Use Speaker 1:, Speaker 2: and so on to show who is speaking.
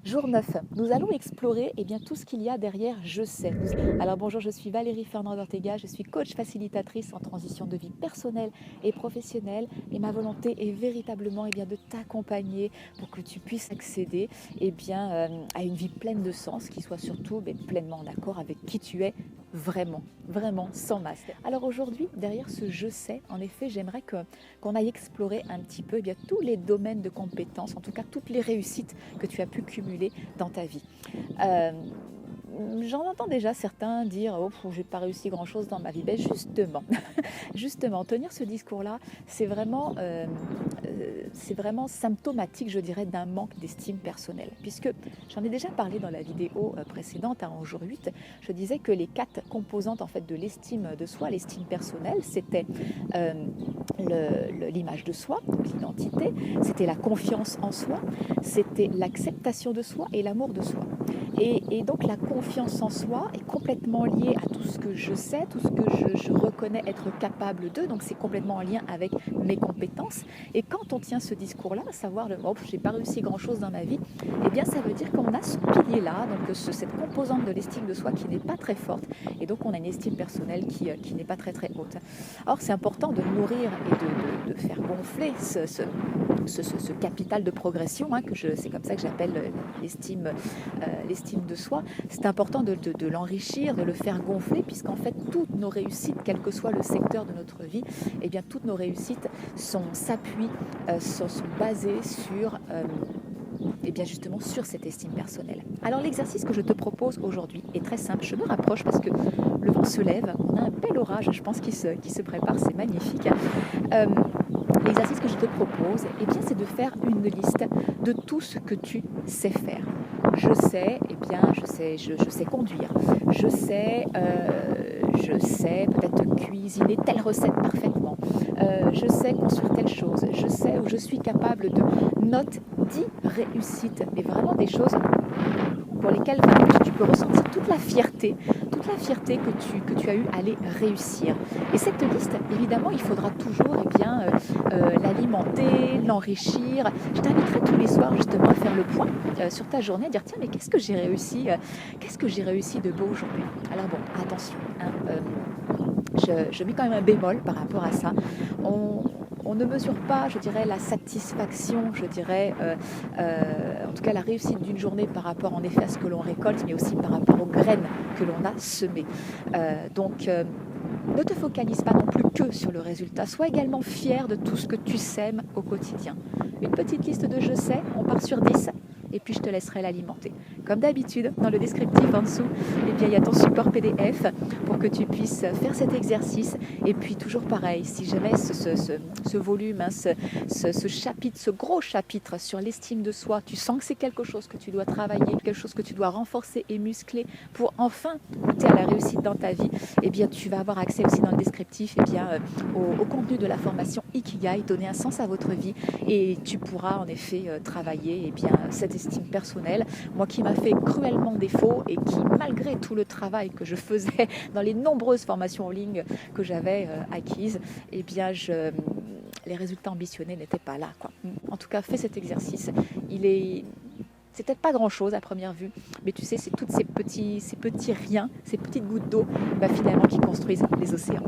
Speaker 1: Jour 9, nous allons explorer tout ce qu'il y a derrière Je sais. Alors bonjour, je suis Valérie Fernand-Ortega, je suis coach facilitatrice en transition de vie personnelle et professionnelle et ma volonté est véritablement de t'accompagner pour que tu puisses accéder à une vie pleine de sens qui soit surtout pleinement en accord avec qui tu es vraiment sans masque. Alors aujourd'hui, derrière ce je sais, en effet, j'aimerais qu'on aille explorer un petit peu tous les domaines de compétences, en tout cas toutes les réussites que tu as pu cumuler dans ta vie. Euh, J'en entends déjà certains dire oh, j'ai pas réussi grand chose dans ma vie. Justement, tenir ce discours-là, c'est vraiment symptomatique, je dirais, d'un manque d'estime personnelle. Puisque j'en ai déjà parlé dans la vidéo précédente, en jour 8, je disais que les 4 composantes en fait de l'estime de soi, l'estime personnelle, c'était l'image de soi, donc l'identité, c'était la confiance en soi, c'était l'acceptation de soi et l'amour de soi. Et donc la confiance en soi est complètement liée à tout ce que je sais, tout ce que je reconnais être capable de, donc c'est complètement en lien avec mes compétences. Et quand on tient ce discours-là, à savoir j'ai pas réussi grand-chose dans ma vie, ça veut dire qu'on a ce pilier-là, donc cette composante de l'estime de soi qui n'est pas très forte, et donc on a une estime personnelle qui n'est pas très haute. Alors c'est important de nourrir et de faire gonfler ce capital de progression, c'est comme ça que j'appelle l'estime de soi. C'est important de l'enrichir, de le faire gonfler, puisqu'en fait toutes nos réussites, quel que soit le secteur de notre vie, toutes nos réussites s'appuient, sont basées sur justement sur cette estime personnelle. Alors l'exercice que je te propose aujourd'hui est très simple. Je me rapproche parce que le vent se lève, on a un bel orage, je pense, qui se prépare, c'est magnifique. L'exercice que je te propose, c'est de faire une liste de tout ce que tu sais faire. Je sais conduire. Je sais peut-être cuisiner telle recette parfaitement. Je sais construire telle chose. Je sais où je suis capable de note 10 réussites, mais vraiment des choses pour lesquelles tu peux ressentir toute la fierté que tu as eu à les réussir. Et cette liste, évidemment, il faudra toujours l'alimenter, l'enrichir. Je t'inviterai tous les soirs justement à faire le point sur ta journée, à dire tiens, mais qu'est-ce que j'ai réussi de beau aujourd'hui. Alors bon, attention, je mets quand même un bémol par rapport à ça. On ne mesure pas, je dirais, la satisfaction, en tout cas la réussite d'une journée par rapport en effet à ce que l'on récolte, mais aussi par rapport aux graines que l'on a semées. Ne te focalise pas non plus que sur le résultat. Sois également fier de tout ce que tu sèmes au quotidien. Une petite liste de je sais, on part sur 10. Et puis je te laisserai l'alimenter. Comme d'habitude, dans le descriptif en dessous, il y a ton support PDF pour que tu puisses faire cet exercice. Et puis toujours pareil, si jamais ce volume, ce chapitre, ce gros chapitre sur l'estime de soi, tu sens que c'est quelque chose que tu dois travailler, quelque chose que tu dois renforcer et muscler pour enfin goûter à la réussite dans ta vie, tu vas avoir accès aussi dans le descriptif au contenu de la formation Ikigai, donner un sens à votre vie, et tu pourras en effet travailler cette estime personnelle, moi qui m'a fait cruellement défaut et qui, malgré tout le travail que je faisais dans les nombreuses formations en ligne que j'avais acquises, les résultats ambitionnés n'étaient pas là, quoi. En tout cas, fais cet exercice. C'est peut-être pas grand-chose à première vue, mais tu sais, c'est tous ces petits riens, ces petites gouttes d'eau, finalement, qui construisent les océans.